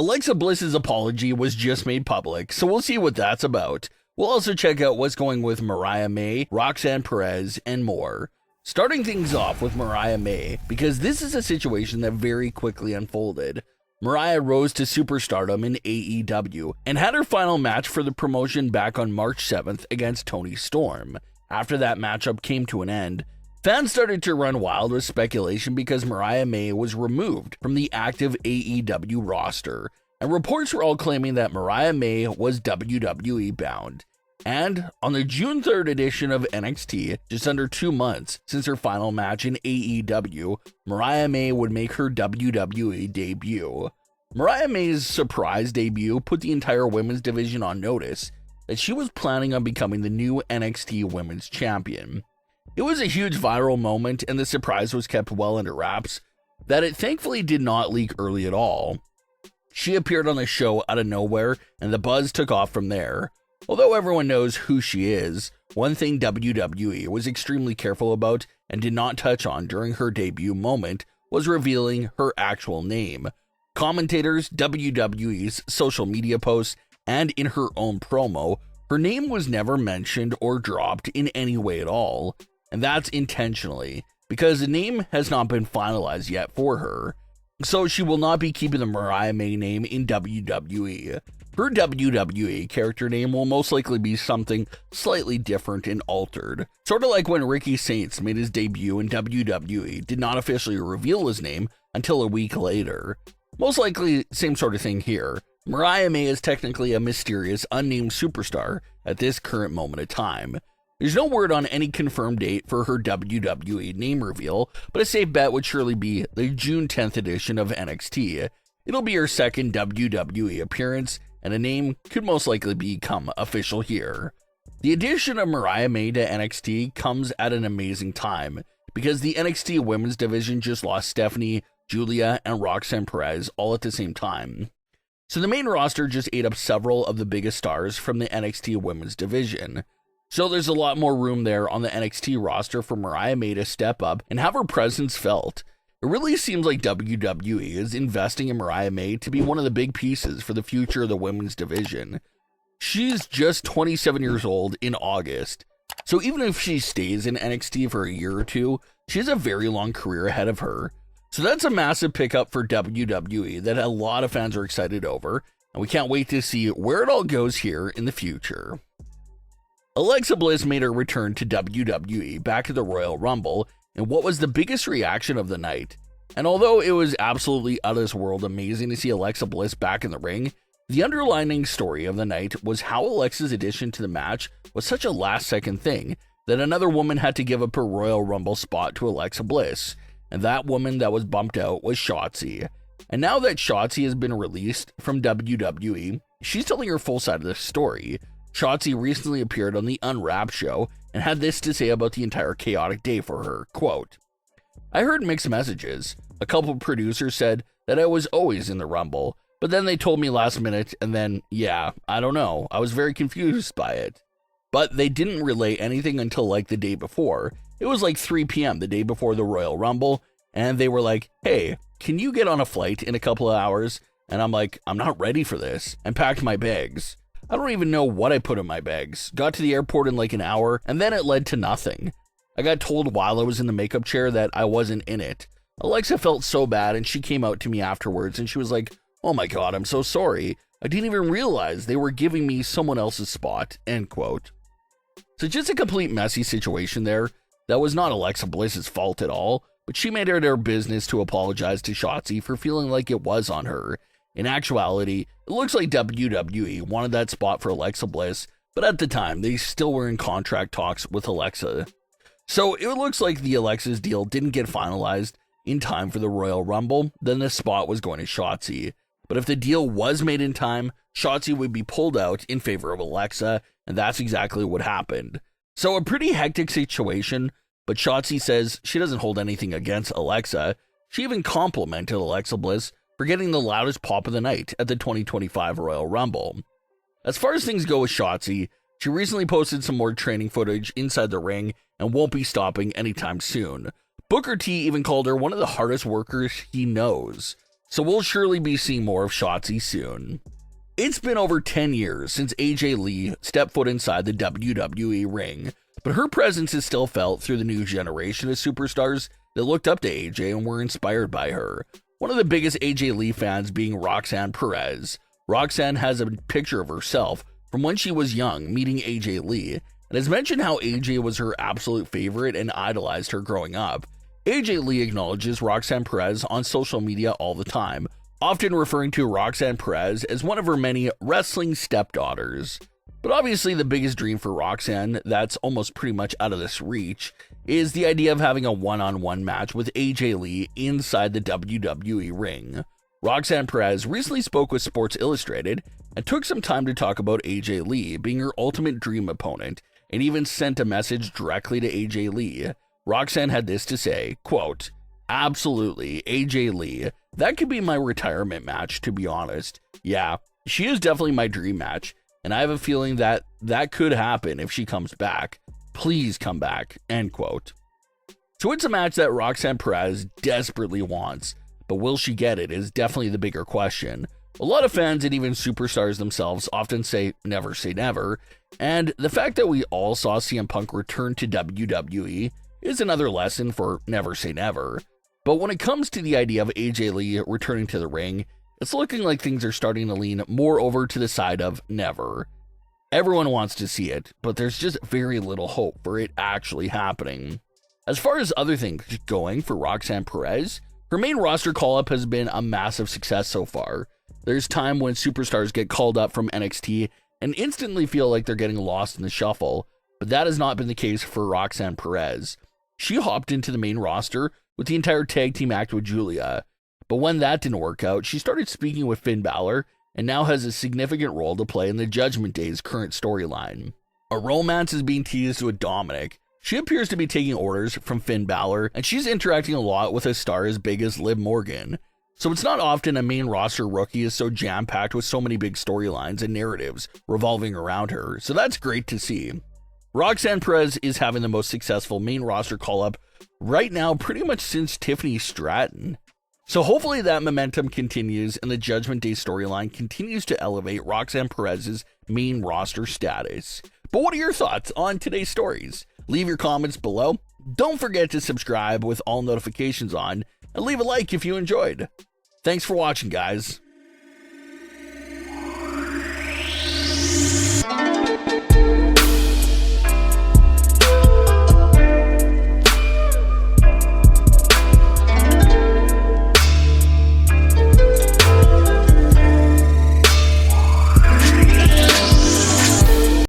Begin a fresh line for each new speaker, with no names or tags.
Alexa Bliss's apology was just made public, so we'll see what that's about. We'll also check out what's going with Mariah May, Roxanne Perez, and more. Starting things off with Mariah May, because this is a situation that very quickly unfolded. Mariah rose to superstardom in AEW and had her final match for the promotion back on March 7th against Toni Storm. After that matchup came to an end, fans started to run wild with speculation because Mariah May was removed from the active AEW roster, and reports were all claiming that Mariah May was WWE bound. And on the June 3rd edition of NXT, just under 2 months since her final match in AEW, Mariah May would make her WWE debut. Mariah May's surprise debut put the entire women's division on notice that she was planning on becoming the new NXT Women's Champion. It was a huge viral moment, and the surprise was kept well under wraps, that it thankfully did not leak early at all. She appeared on the show out of nowhere, and the buzz took off from there. Although everyone knows who she is, one thing WWE was extremely careful about and did not touch on during her debut moment was revealing her actual name. Commentators, WWE's social media posts, and in her own promo, her name was never mentioned or dropped in any way at all. And that's intentionally, because the name has not been finalized yet for her. So she will not be keeping the Mariah May name in WWE. Her WWE character name will most likely be something slightly different and altered. Sort of like when Ricky Saints made his debut in WWE, did not officially reveal his name until a week later. Most likely, same sort of thing here. Mariah May is technically a mysterious, unnamed superstar at this current moment of time. There's no word on any confirmed date for her WWE name reveal, but a safe bet would surely be the June 10th edition of NXT. It'll be her second WWE appearance, and a name could most likely become official here. The addition of Mariah May to NXT comes at an amazing time, because the NXT women's division just lost Stephanie, Julia, and Roxanne Perez all at the same time. So the main roster just ate up several of the biggest stars from the NXT women's division. So there's a lot more room there on the NXT roster for Mariah May to step up and have her presence felt. It really seems like WWE is investing in Mariah May to be one of the big pieces for the future of the women's division. She's just 27 years old in August, so even if she stays in NXT for a year or two, she has a very long career ahead of her. So that's a massive pickup for WWE that a lot of fans are excited over, and we can't wait to see where it all goes here in the future. Alexa Bliss made her return to WWE back at the Royal Rumble, and what was the biggest reaction of the night. And although it was absolutely out of this world amazing to see Alexa Bliss back in the ring, the underlining story of the night was how Alexa's addition to the match was such a last-second thing that another woman had to give up her Royal Rumble spot to Alexa Bliss, and that woman that was bumped out was Shotzi. And now that Shotzi has been released from WWE, she's telling her full side of the story. Shotzi recently appeared on the Unwrapped show and had this to say about the entire chaotic day for her, quote, "I heard mixed messages. A couple producers said that I was always in the Rumble, but then they told me last minute, and then, yeah, I don't know, I was very confused by it. But they didn't relay anything until like the day before. It was like 3 p.m. the day before the Royal Rumble, and they were like, hey, can you get on a flight in a couple of hours? And I'm like, I'm not ready for this, and packed my bags. I don't even know what I put in my bags. Got to the airport in like an hour, and then it led to nothing. I got told while I was in the makeup chair that I wasn't in it. Alexa felt so bad, and she came out to me afterwards, and she was like, oh my god, I'm so sorry. I didn't even realize they were giving me someone else's spot, end quote. So just a complete messy situation there. That was not Alexa Bliss's fault at all, but she made it her business to apologize to Shotzi for feeling like it was on her. In actuality, it looks like WWE wanted that spot for Alexa Bliss, but at the time, they still were in contract talks with Alexa. So it looks like the Alexa's deal didn't get finalized in time for the Royal Rumble, then the spot was going to Shotzi. But if the deal was made in time, Shotzi would be pulled out in favor of Alexa, and that's exactly what happened. So a pretty hectic situation, but Shotzi says she doesn't hold anything against Alexa. She even complimented Alexa Bliss for getting the loudest pop of the night at the 2025 Royal Rumble. As far as things go with Shotzi, she recently posted some more training footage inside the ring and won't be stopping anytime soon. Booker T even called her one of the hardest workers he knows. so we'll surely be seeing more of Shotzi soon. It's been over 10 years since AJ Lee stepped foot inside the WWE ring, but her presence is still felt through the new generation of superstars that looked up to AJ and were inspired by her. One of the biggest AJ Lee fans being Roxanne Perez. Roxanne has a picture of herself from when she was young meeting AJ Lee, and has mentioned how AJ was her absolute favorite and idolized her growing up. AJ Lee acknowledges Roxanne Perez on social media all the time, often referring to Roxanne Perez as one of her many wrestling stepdaughters. But obviously the biggest dream for Roxanne that's almost pretty much out of this reach is the idea of having a one-on-one match with AJ Lee inside the WWE ring. Roxanne Perez recently spoke with Sports Illustrated and took some time to talk about AJ Lee being her ultimate dream opponent, and even sent a message directly to AJ Lee. Roxanne had this to say, quote, "Absolutely, AJ Lee. That could be my retirement match, to be honest. Yeah, she is definitely my dream match, and I have a feeling that that could happen if she comes back. Please come back," end quote. So it's a match that Roxanne Perez desperately wants, but will she get it is definitely the bigger question. A lot of fans and even superstars themselves often say never, and the fact that we all saw CM Punk return to WWE is another lesson for never say never. But when it comes to the idea of AJ Lee returning to the ring, it's looking like things are starting to lean more over to the side of never. Everyone wants to see it, but there's just very little hope for it actually happening. As far as other things going for Roxanne Perez, her main roster call-up has been a massive success so far. There's time when superstars get called up from NXT and instantly feel like they're getting lost in the shuffle, but that has not been the case for Roxanne Perez. She hopped into the main roster with the entire tag team act with Julia, but when that didn't work out, she started speaking with Finn Balor and now has a significant role to play in the Judgment Day's current storyline. A romance is being teased with Dominic. She appears to be taking orders from Finn Balor, and she's interacting a lot with a star as big as Liv Morgan. So it's not often a main roster rookie is so jam-packed with so many big storylines and narratives revolving around her, so that's great to see. Roxanne Perez is having the most successful main roster call-up right now pretty much since Tiffany Stratton. So hopefully that momentum continues and the Judgment Day storyline continues to elevate Roxanne Perez's main roster status. But what are your thoughts on today's stories? Leave your comments below. Don't forget to subscribe with all notifications on, and leave a like if you enjoyed. Thanks for watching, guys.